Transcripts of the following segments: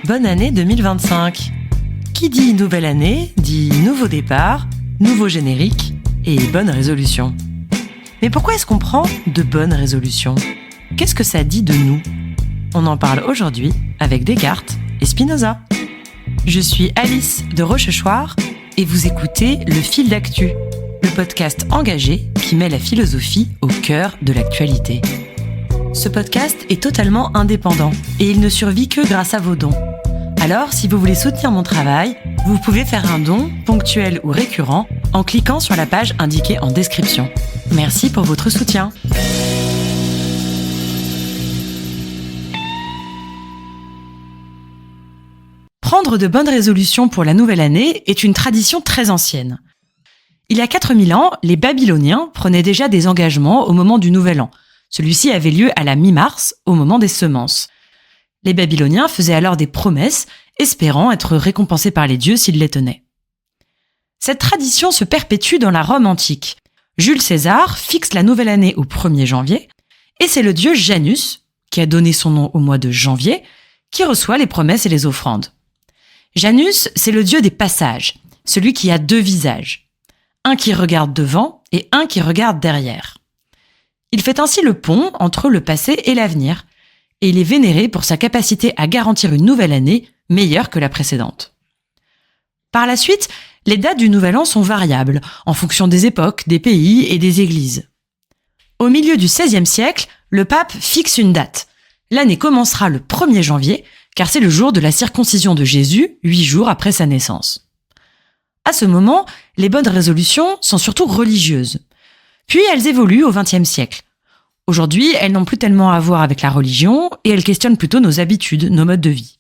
Bonne année 2025. Qui dit nouvelle année dit nouveau départ, nouveau générique et bonne résolution. Mais pourquoi est-ce qu'on prend de bonnes résolutions ? Qu'est-ce que ça dit de nous ? On en parle aujourd'hui avec Descartes et Spinoza. Je suis Alice de Rochechouart et vous écoutez Le Fil d'Actu, le podcast engagé qui met la philosophie au cœur de l'actualité. Ce podcast est totalement indépendant et il ne survit que grâce à vos dons. Alors, si vous voulez soutenir mon travail, vous pouvez faire un don, ponctuel ou récurrent, en cliquant sur la page indiquée en description. Merci pour votre soutien. Prendre de bonnes résolutions pour la nouvelle année est une tradition très ancienne. Il y a 4000 ans, les Babyloniens prenaient déjà des engagements au moment du Nouvel An. Celui-ci avait lieu à la mi-mars, au moment des semences. Les Babyloniens faisaient alors des promesses, espérant être récompensés par les dieux s'ils les tenaient. Cette tradition se perpétue dans la Rome antique. Jules César fixe la nouvelle année au 1er janvier, et c'est le dieu Janus, qui a donné son nom au mois de janvier, qui reçoit les promesses et les offrandes. Janus, c'est le dieu des passages, celui qui a deux visages, un qui regarde devant et un qui regarde derrière. Il fait ainsi le pont entre le passé et l'avenir, et il est vénéré pour sa capacité à garantir une nouvelle année meilleure que la précédente. Par la suite, les dates du Nouvel An sont variables, en fonction des époques, des pays et des églises. Au milieu du XVIe siècle, le pape fixe une date. L'année commencera le 1er janvier, car c'est le jour de la circoncision de Jésus, 8 jours après sa naissance. À ce moment, les bonnes résolutions sont surtout religieuses. Puis elles évoluent au XXe siècle. Aujourd'hui, elles n'ont plus tellement à voir avec la religion et elles questionnent plutôt nos habitudes, nos modes de vie.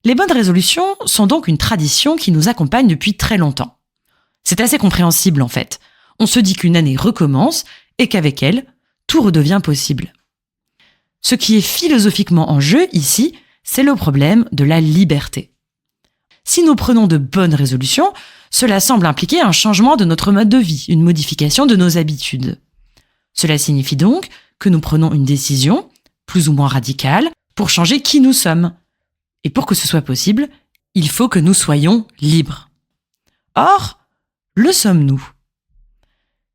Les bonnes résolutions sont donc une tradition qui nous accompagne depuis très longtemps. C'est assez compréhensible en fait. On se dit qu'une année recommence et qu'avec elle, tout redevient possible. Ce qui est philosophiquement en jeu ici, c'est le problème de la liberté. Si nous prenons de bonnes résolutions, cela semble impliquer un changement de notre mode de vie, une modification de nos habitudes. Cela signifie donc que nous prenons une décision, plus ou moins radicale, pour changer qui nous sommes. Et pour que ce soit possible, il faut que nous soyons libres. Or, le sommes-nous ?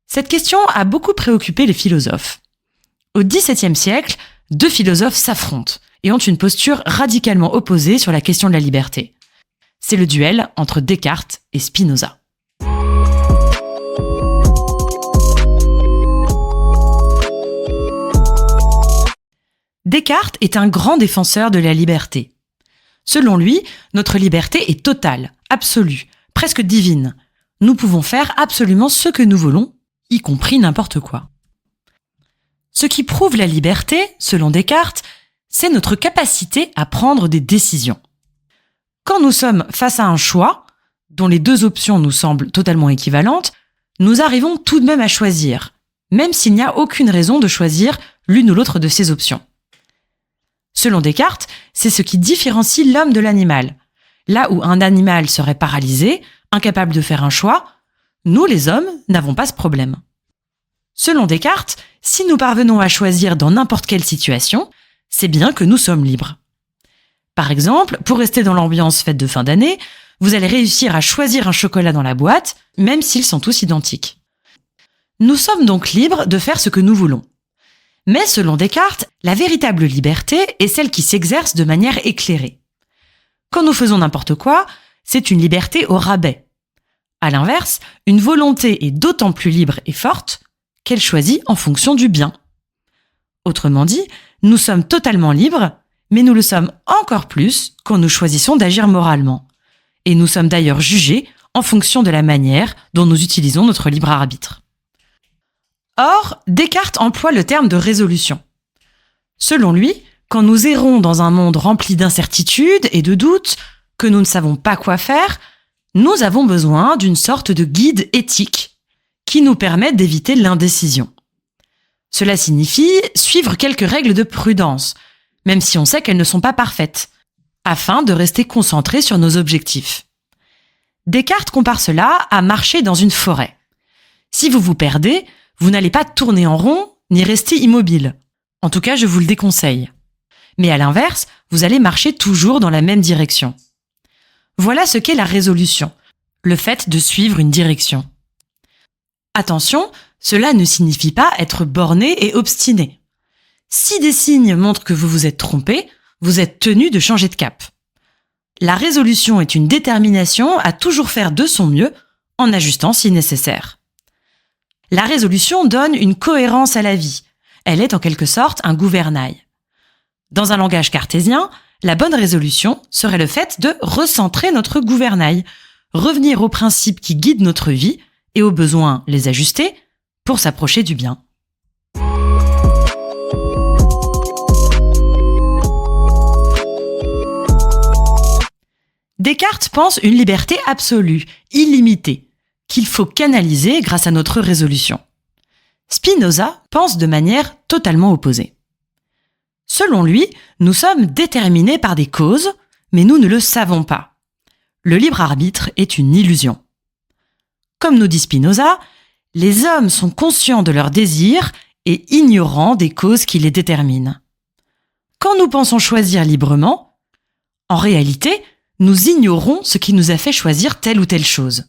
Cette question a beaucoup préoccupé les philosophes. Au XVIIe siècle, deux philosophes s'affrontent et ont une posture radicalement opposée sur la question de la liberté. C'est le duel entre Descartes et Spinoza. Descartes est un grand défenseur de la liberté. Selon lui, notre liberté est totale, absolue, presque divine. Nous pouvons faire absolument ce que nous voulons, y compris n'importe quoi. Ce qui prouve la liberté, selon Descartes, c'est notre capacité à prendre des décisions. Quand nous sommes face à un choix, dont les deux options nous semblent totalement équivalentes, nous arrivons tout de même à choisir, même s'il n'y a aucune raison de choisir l'une ou l'autre de ces options. Selon Descartes, c'est ce qui différencie l'homme de l'animal. Là où un animal serait paralysé, incapable de faire un choix, nous les hommes n'avons pas ce problème. Selon Descartes, si nous parvenons à choisir dans n'importe quelle situation, c'est bien que nous sommes libres. Par exemple, pour rester dans l'ambiance fête de fin d'année, vous allez réussir à choisir un chocolat dans la boîte, même s'ils sont tous identiques. Nous sommes donc libres de faire ce que nous voulons. Mais selon Descartes, la véritable liberté est celle qui s'exerce de manière éclairée. Quand nous faisons n'importe quoi, c'est une liberté au rabais. À l'inverse, une volonté est d'autant plus libre et forte qu'elle choisit en fonction du bien. Autrement dit, nous sommes totalement libres, mais nous le sommes encore plus quand nous choisissons d'agir moralement. Et nous sommes d'ailleurs jugés en fonction de la manière dont nous utilisons notre libre arbitre. Or, Descartes emploie le terme de résolution. Selon lui, quand nous errons dans un monde rempli d'incertitudes et de doutes, que nous ne savons pas quoi faire, nous avons besoin d'une sorte de guide éthique qui nous permet d'éviter l'indécision. Cela signifie suivre quelques règles de prudence, même si on sait qu'elles ne sont pas parfaites, afin de rester concentré sur nos objectifs. Descartes compare cela à marcher dans une forêt. Si vous vous perdez, vous n'allez pas tourner en rond ni rester immobile. En tout cas, je vous le déconseille. Mais à l'inverse, vous allez marcher toujours dans la même direction. Voilà ce qu'est la résolution, le fait de suivre une direction. Attention, cela ne signifie pas être borné et obstiné. Si des signes montrent que vous vous êtes trompé, vous êtes tenu de changer de cap. La résolution est une détermination à toujours faire de son mieux, en ajustant si nécessaire. La résolution donne une cohérence à la vie. Elle est en quelque sorte un gouvernail. Dans un langage cartésien, la bonne résolution serait le fait de recentrer notre gouvernail, revenir aux principes qui guident notre vie et au besoin les ajuster pour s'approcher du bien. Descartes pense une liberté absolue, illimitée, qu'il faut canaliser grâce à notre résolution. Spinoza pense de manière totalement opposée. Selon lui, nous sommes déterminés par des causes, mais nous ne le savons pas. Le libre arbitre est une illusion. Comme nous dit Spinoza, les hommes sont conscients de leurs désirs et ignorants des causes qui les déterminent. Quand nous pensons choisir librement, en réalité, nous ignorons ce qui nous a fait choisir telle ou telle chose.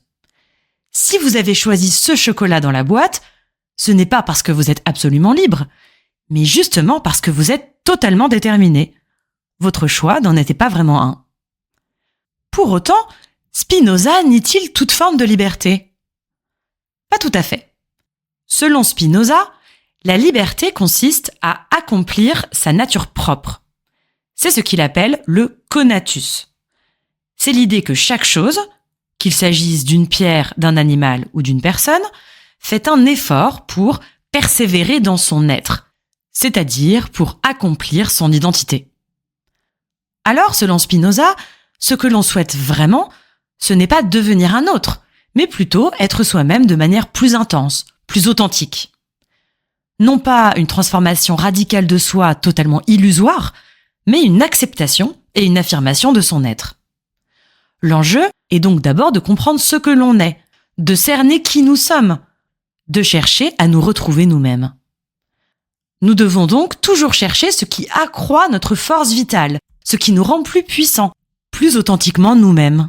Si vous avez choisi ce chocolat dans la boîte, ce n'est pas parce que vous êtes absolument libre, mais justement parce que vous êtes totalement déterminé. Votre choix n'en était pas vraiment un. Pour autant, Spinoza nie-t-il toute forme de liberté ? Pas tout à fait. Selon Spinoza, la liberté consiste à accomplir sa nature propre. C'est ce qu'il appelle le conatus. C'est l'idée que chaque chose, qu'il s'agisse d'une pierre, d'un animal ou d'une personne, fait un effort pour persévérer dans son être, c'est-à-dire pour accomplir son identité. Alors, selon Spinoza, ce que l'on souhaite vraiment, ce n'est pas devenir un autre, mais plutôt être soi-même de manière plus intense, plus authentique. Non pas une transformation radicale de soi totalement illusoire, mais une acceptation et une affirmation de son être. L'enjeu est donc d'abord de comprendre ce que l'on est, de cerner qui nous sommes, de chercher à nous retrouver nous-mêmes. Nous devons donc toujours chercher ce qui accroît notre force vitale, ce qui nous rend plus puissants, plus authentiquement nous-mêmes.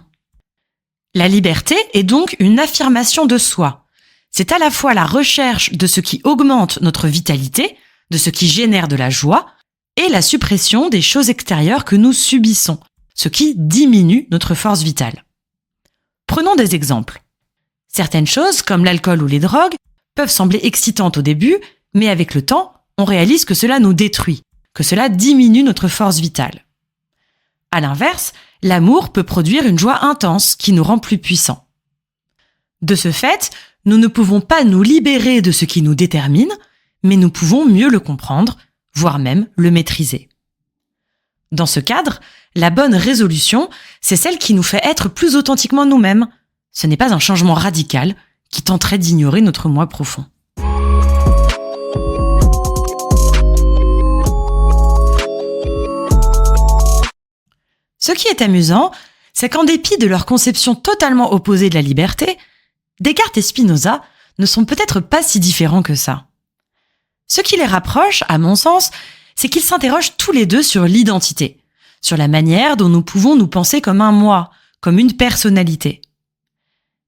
La liberté est donc une affirmation de soi. C'est à la fois la recherche de ce qui augmente notre vitalité, de ce qui génère de la joie, et la suppression des choses extérieures que nous subissons, ce qui diminue notre force vitale. Prenons des exemples. Certaines choses, comme l'alcool ou les drogues, peuvent sembler excitantes au début, mais avec le temps, on réalise que cela nous détruit, que cela diminue notre force vitale. À l'inverse, l'amour peut produire une joie intense qui nous rend plus puissants. De ce fait, nous ne pouvons pas nous libérer de ce qui nous détermine, mais nous pouvons mieux le comprendre, voire même le maîtriser. Dans ce cadre, la bonne résolution, c'est celle qui nous fait être plus authentiquement nous-mêmes. Ce n'est pas un changement radical qui tenterait d'ignorer notre moi profond. Ce qui est amusant, c'est qu'en dépit de leur conception totalement opposée de la liberté, Descartes et Spinoza ne sont peut-être pas si différents que ça. Ce qui les rapproche, à mon sens, c'est qu'ils s'interrogent tous les deux sur l'identité, sur la manière dont nous pouvons nous penser comme un moi, comme une personnalité.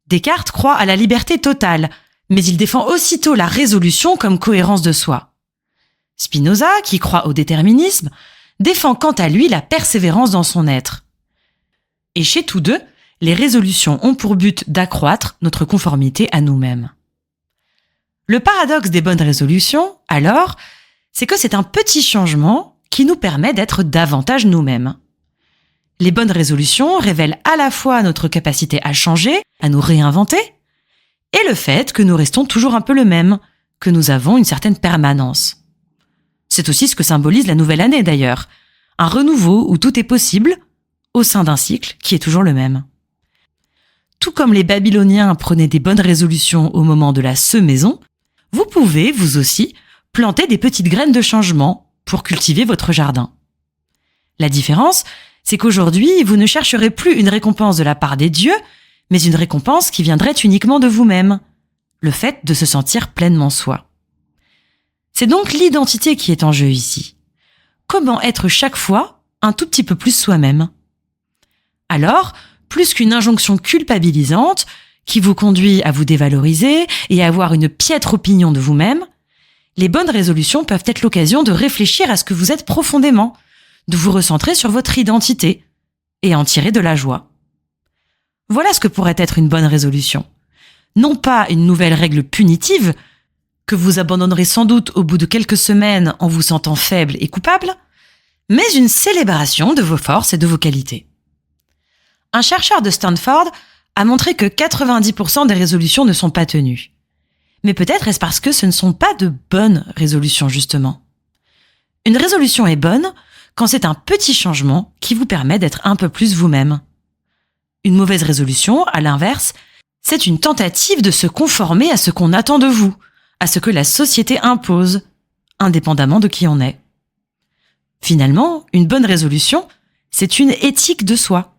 Descartes croit à la liberté totale, mais il défend aussitôt la résolution comme cohérence de soi. Spinoza, qui croit au déterminisme, défend quant à lui la persévérance dans son être. Et chez tous deux, les résolutions ont pour but d'accroître notre conformité à nous-mêmes. Le paradoxe des bonnes résolutions, alors, c'est que c'est un petit changement qui nous permet d'être davantage nous-mêmes. Les bonnes résolutions révèlent à la fois notre capacité à changer, à nous réinventer, et le fait que nous restons toujours un peu le même, que nous avons une certaine permanence. C'est aussi ce que symbolise la nouvelle année d'ailleurs, un renouveau où tout est possible, au sein d'un cycle qui est toujours le même. Tout comme les Babyloniens prenaient des bonnes résolutions au moment de la semaison, vous pouvez, vous aussi, planter des petites graines de changement pour cultiver votre jardin. La différence, c'est qu'aujourd'hui, vous ne chercherez plus une récompense de la part des dieux, mais une récompense qui viendrait uniquement de vous-même, le fait de se sentir pleinement soi. C'est donc l'identité qui est en jeu ici. comment être chaque fois un tout petit peu plus soi-même. Alors, plus qu'une injonction culpabilisante qui vous conduit à vous dévaloriser et à avoir une piètre opinion de vous-même, les bonnes résolutions peuvent être l'occasion de réfléchir à ce que vous êtes profondément, de vous recentrer sur votre identité et en tirer de la joie. Voilà ce que pourrait être une bonne résolution. Non pas une nouvelle règle punitive, que vous abandonnerez sans doute au bout de quelques semaines en vous sentant faible et coupable, mais une célébration de vos forces et de vos qualités. Un chercheur de Stanford a montré que 90% des résolutions ne sont pas tenues. Mais peut-être est-ce parce que ce ne sont pas de bonnes résolutions, justement. Une résolution est bonne quand c'est un petit changement qui vous permet d'être un peu plus vous-même. Une mauvaise résolution, à l'inverse, c'est une tentative de se conformer à ce qu'on attend de vous, à ce que la société impose, indépendamment de qui on est. Finalement, une bonne résolution, c'est une éthique de soi.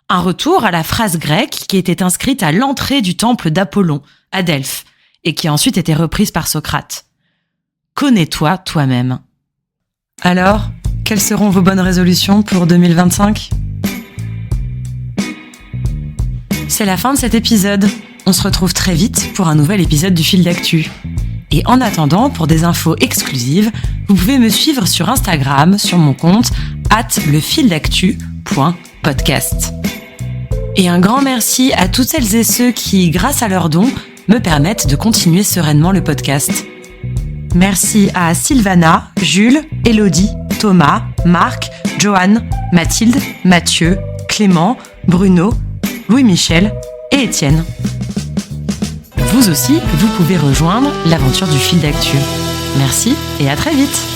Un retour à la phrase grecque qui était inscrite à l'entrée du temple d'Apollon, à Delphes, et qui a ensuite été reprise par Socrate. Connais-toi toi-même. Alors, quelles seront vos bonnes résolutions pour 2025 ? C'est la fin de cet épisode. On se retrouve très vite pour un nouvel épisode du Fil d'Actu. Et en attendant, pour des infos exclusives, vous pouvez me suivre sur Instagram, sur mon compte @lefildactu.podcast. Et un grand merci à toutes celles et ceux qui, grâce à leurs dons, me permettent de continuer sereinement le podcast. Merci à Sylvana, Jules, Elodie, Thomas, Marc, Joanne, Mathilde, Mathieu, Clément, Bruno, Louis-Michel et Étienne. Vous aussi, vous pouvez rejoindre l'aventure du Fil d'Actu. Merci et à très vite.